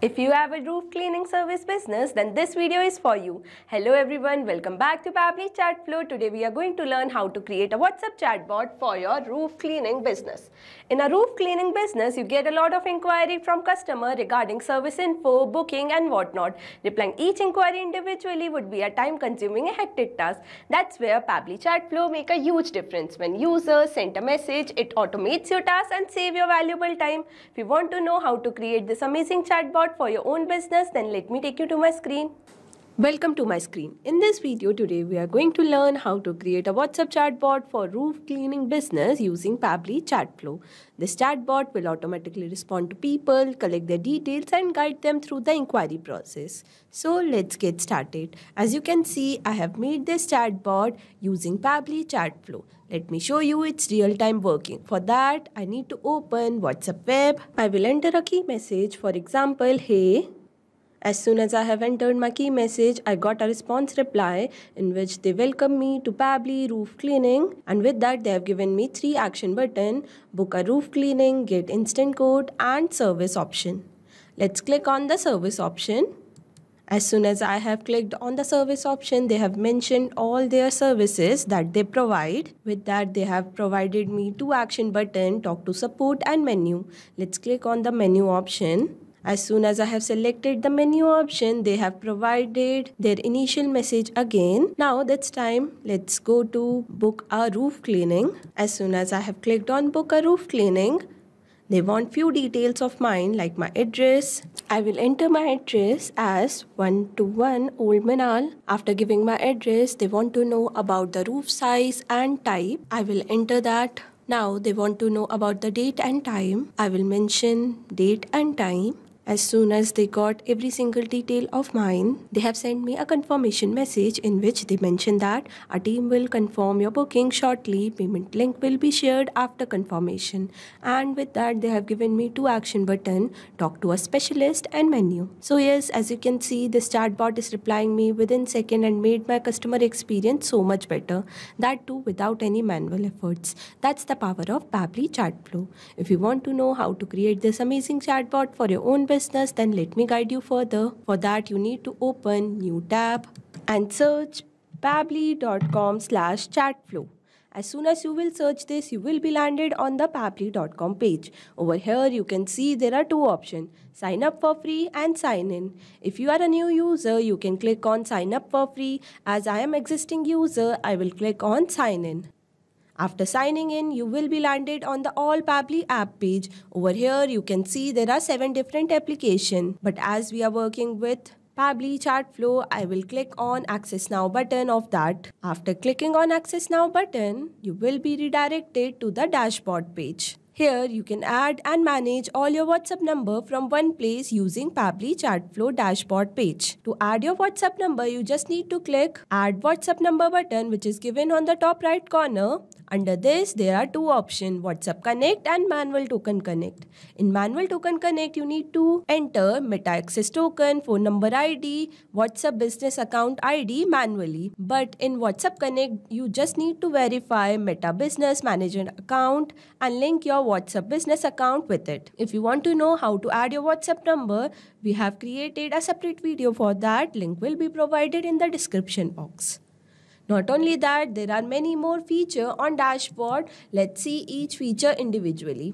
If you have a roof cleaning service business, then this video is for you. Hello everyone, welcome back to Pabbly Chatflow. Today we are going to learn how to create a WhatsApp chatbot for your roof cleaning business. In a roof cleaning business, you get a lot of inquiry from customer regarding service info, booking and whatnot. Replying each inquiry individually would be a time-consuming and hectic task. That's where Pabbly Chatflow make a huge difference. When users send a message, it automates your task and save your valuable time. If you want to know how to create this amazing chatbot for your own business, then let me take you to my screen. Welcome to my screen. In this video today, we are going to learn how to create a WhatsApp chatbot for roof cleaning business using Pabbly Chatflow. This chatbot will automatically respond to people, collect their details and guide them through the inquiry process. So let's get started. As you can see, I have made this chatbot using Pabbly Chatflow. Let me show you its real-time working. For that, I need to open WhatsApp web. I will enter a key message, for example, hey. As soon as I have entered my key message, I got a response reply in which they welcome me to Pabbly Roof Cleaning, and with that they have given me 3 action button: book a roof cleaning, get instant quote and service option. Let's click on the service option. As soon as I have clicked on the service option, they have mentioned all their services that they provide. With that, they have provided me 2 action button, talk to support and menu. Let's click on the menu option. As soon as I have selected the menu option, they have provided their initial message again. Now that's time. Let's go to book a roof cleaning. As soon as I have clicked on book a roof cleaning, they want few details of mine like my address. I will enter my address as 121 Old Manal. After giving my address, they want to know about the roof size and type. I will enter that. Now they want to know about the date and time. I will mention date and time. As soon as they got every single detail of mine, they have sent me a confirmation message in which they mention that a team will confirm your booking shortly. Payment link will be shared after confirmation. And with that, they have given me 2 action button, talk to a specialist and menu. So yes, as you can see, this chatbot is replying me within second and made my customer experience so much better. That too without any manual efforts. That's the power of Pabbly Chatflow. If you want to know how to create this amazing chatbot for your own business, then let me guide you further. For that, you need to open new tab and search pabbly.com/chatflow. As soon as you will search this, you will be landed on the pabbly.com page. Over here, you can see there are 2 options: sign up for free and sign in. If you are a new user, you can click on sign up for free. As I am existing user, I will click on sign in. After signing in, you will be landed on the All Pabbly app page. Over here, you can see there are 7 different applications. But as we are working with Pabbly Chatflow, I will click on Access Now button of that. After clicking on Access Now button, you will be redirected to the dashboard page. Here, you can add and manage all your WhatsApp number from one place using Pabbly Chatflow dashboard page. To add your WhatsApp number, you just need to click Add WhatsApp Number button, which is given on the top right corner. Under this, there are 2 options: WhatsApp Connect and Manual Token Connect. In Manual Token Connect, you need to enter Meta Access Token, phone number ID, WhatsApp Business Account ID manually. But in WhatsApp Connect, you just need to verify Meta Business Manager account and link your WhatsApp business account with it. If you want to know how to add your WhatsApp number, we have created a separate video for that. Link will be provided in the description box. Not only that, there are many more features on dashboard. Let's see each feature individually.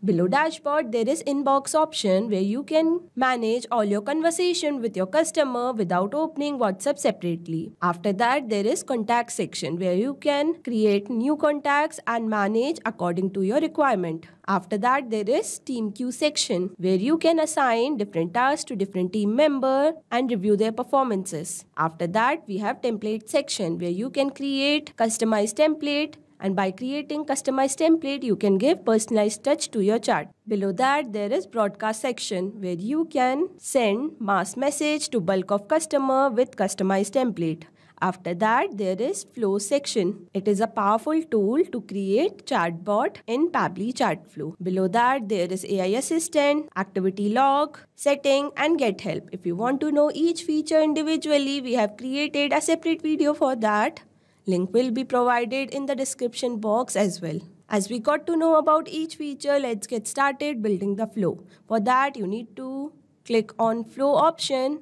Below dashboard, there is inbox option where you can manage all your conversation with your customer without opening WhatsApp separately. After that, there is contact section where you can create new contacts and manage according to your requirement. After that, there is team queue section where you can assign different tasks to different team members and review their performances. After that, we have template section where you can create customized template. And by creating customized template, you can give personalized touch to your chat. Below that, there is broadcast section where you can send mass message to bulk of customer with customized template. After that, there is flow section. It is a powerful tool to create chatbot in Pabbly Chatflow. Below that, there is AI assistant, activity log, setting and get help. If you want to know each feature individually, we have created a separate video for that. Link will be provided in the description box as well. As we got to know about each feature, let's get started building the flow. For that, you need to click on flow option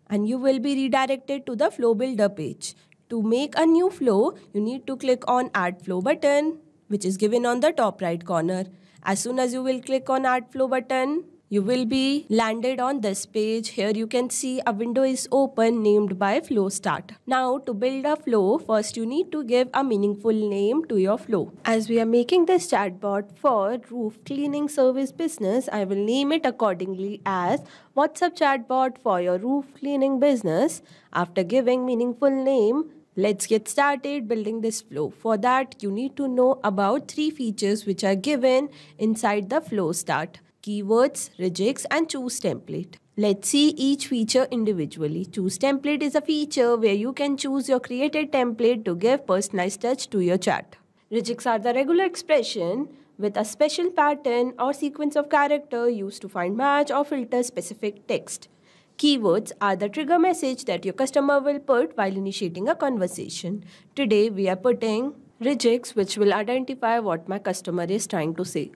and you will be redirected to the flow builder page. To make a new flow, you need to click on add flow button, which is given on the top right corner. As soon as you will click on add flow button, you will be landed on this page. Here you can see a window is open named by flow start. Now to build a flow, first you need to give a meaningful name to your flow. As we are making this chatbot for roof cleaning service business, I will name it accordingly as WhatsApp chatbot for your roof cleaning business. After giving meaningful name, let's get started building this flow. For that, you need to know about 3 features which are given inside the flow start: keywords, regex, and choose template. Let's see each feature individually. Choose template is a feature where you can choose your created template to give personalized touch to your chat. Regex are the regular expression with a special pattern or sequence of character used to find, match, or filter specific text. Keywords are the trigger message that your customer will put while initiating a conversation. Today we are putting regex, which will identify what my customer is trying to say.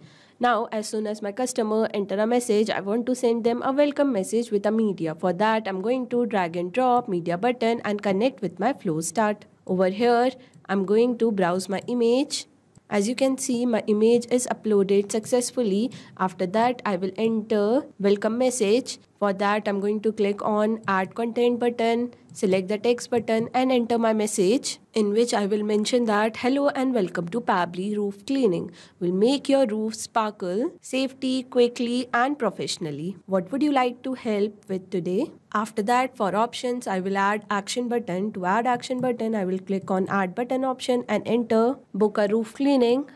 Now, as soon as my customer enter a message, I want to send them a welcome message with a media. For that, I'm going to drag and drop media button and connect with my flow start. Over here, I'm going to browse my image. As you can see, my image is uploaded successfully. After that, I will enter welcome message. For that, I'm going to click on add content button, select the text button and enter my message, in which I will mention that hello and welcome to Pabbly Roof Cleaning. We'll make your roof sparkle safely, quickly and professionally. What would you like to help with today? After that, for options, I will add action button. To add action button, I will click on add button option and enter book a roof cleaning.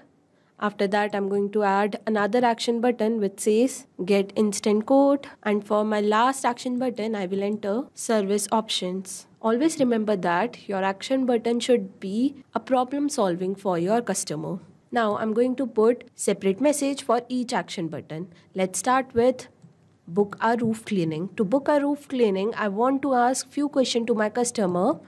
After that, I'm going to add another action button which says get instant quote, and for my last action button, I will enter service options. Always remember that your action button should be a problem solving for your customer. Now I'm going to put separate message for each action button. Let's start with book a roof cleaning. To book a roof cleaning, I want to ask few questions to my customer.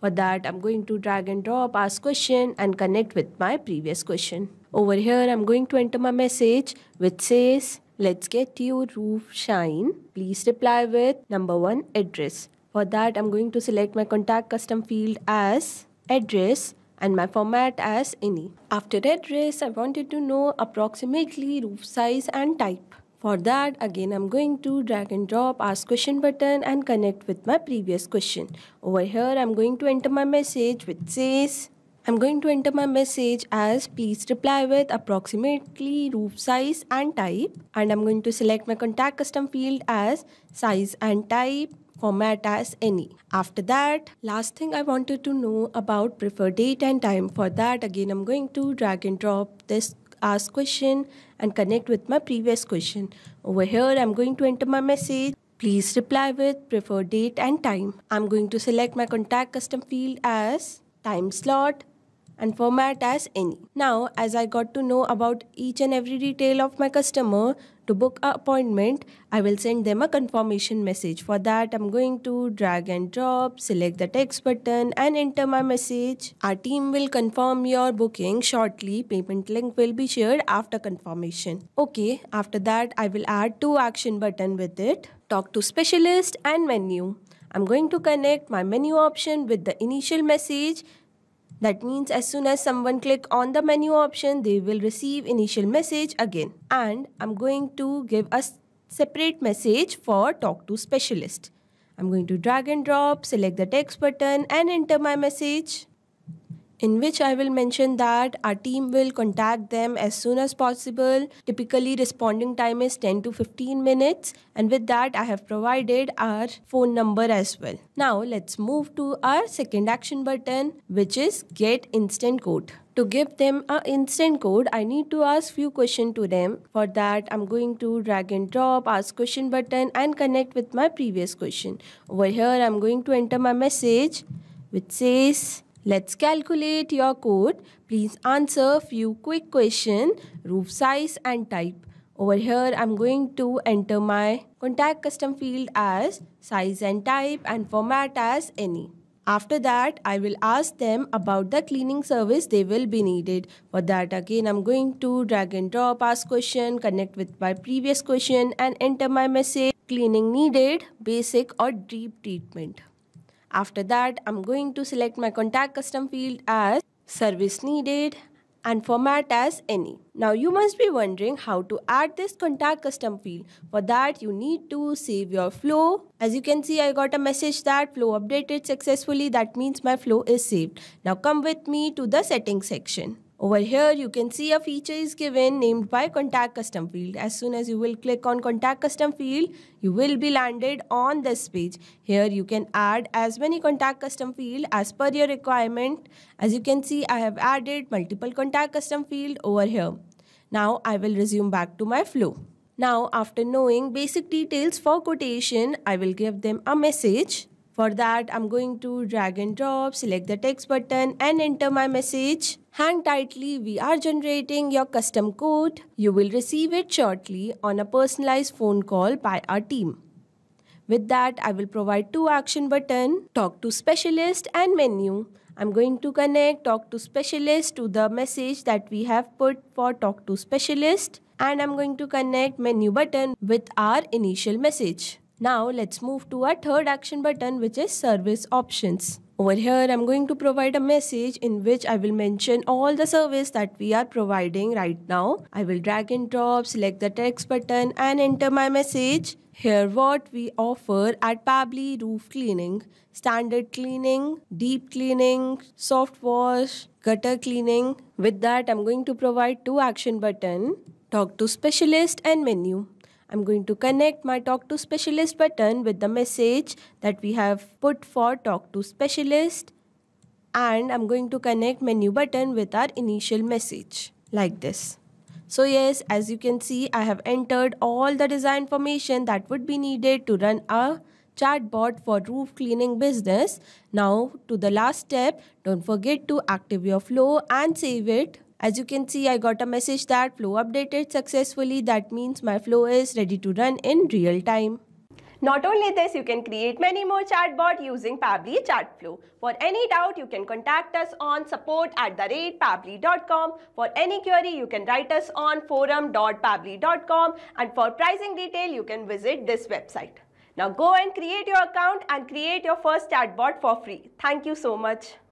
For that, I'm going to drag and drop ask question and connect with my previous question. Over here, I'm going to enter my message which says, let's get your roof shine. Please reply with number 1 address. For that, I'm going to select my contact custom field as address and my format as any. After address, I wanted to know approximately roof size and type. For that, again, I'm going to drag and drop ask question button and connect with my previous question. Over here, I'm going to enter my message which says, I'm going to enter my message as please reply with approximately roof size and type. And I'm going to select my contact custom field as size and type, format as any. After that, last thing I wanted to know about preferred date and time. For that, again, I'm going to drag and drop this ask question and connect with my previous question. Over here, I'm going to enter my message. Please reply with preferred date and time. I'm going to select my contact custom field as time slot and format as any. Now, as I got to know about each and every detail of my customer, to book an appointment, I will send them a confirmation message. For that, I'm going to drag and drop, select the text button and enter my message. Our team will confirm your booking shortly. Payment link will be shared after confirmation. Okay, after that, I will add 2 action button with it. Talk to specialist and menu. I'm going to connect my menu option with the initial message. That means as soon as someone click on the menu option, they will receive initial message again. And I'm going to give a separate message for talk to specialist. I'm going to drag and drop, select the text button and enter my message, in which I will mention that our team will contact them as soon as possible. Typically, responding time is 10 to 15 minutes. And with that, I have provided our phone number as well. Now, let's move to our second action button, which is get instant quote. To give them an instant code, I need to ask few questions to them. For that, I'm going to drag and drop ask question button and connect with my previous question. Over here, I'm going to enter my message, which says, let's calculate your code. Please answer few quick questions, roof size and type. Over here, I'm going to enter my contact custom field as size and type and format as any. After that, I will ask them about the cleaning service they will be needed. For that, again, I'm going to drag and drop ask question, connect with my previous question and enter my message. cleaning needed, basic or deep treatment. After that, I'm going to select my contact custom field as service needed and format as any. Now you must be wondering how to add this contact custom field. For that, you need to save your flow. As you can see, I got a message that flow updated successfully. That means my flow is saved. Now come with me to the settings section. Over here, you can see a feature is given named by contact custom field. As soon as you will click on contact custom field, you will be landed on this page. Here you can add as many contact custom field as per your requirement. As you can see, I have added multiple contact custom field over here. Now I will resume back to my flow. Now after knowing basic details for quotation, I will give them a message. For that, I'm going to drag and drop, select the text button and enter my message. Hang tightly, we are generating your custom code. You will receive it shortly on a personalized phone call by our team. With that, I will provide two action buttons, talk to specialist and menu. I'm going to connect talk to specialist to the message that we have put for talk to specialist. And I'm going to connect menu button with our initial message. Now let's move to our third action button, which is service options. Over here, I'm going to provide a message in which I will mention all the service that we are providing right now. I will drag and drop, select the text button and enter my message. Here what we offer at Pabbly Roof Cleaning: standard cleaning, deep cleaning, soft wash, gutter cleaning. With that, I'm going to provide two action buttons, talk to specialist and menu. I'm going to connect my talk to specialist button with the message that we have put for talk to specialist, and I'm going to connect menu button with our initial message like this. So yes, as you can see, I have entered all the design information that would be needed to run a chatbot for roof cleaning business. Now to the last step, don't forget to active your flow and save it. As you can see, I got a message that flow updated successfully. That means my flow is ready to run in real time. Not only this, you can create many more chatbots using Pabbly Chatflow. For any doubt, you can contact us on support@pabbly.com. For any query, you can write us on forum.pabbly.com. And for pricing detail, you can visit this website. Now go and create your account and create your first chatbot for free. Thank you so much.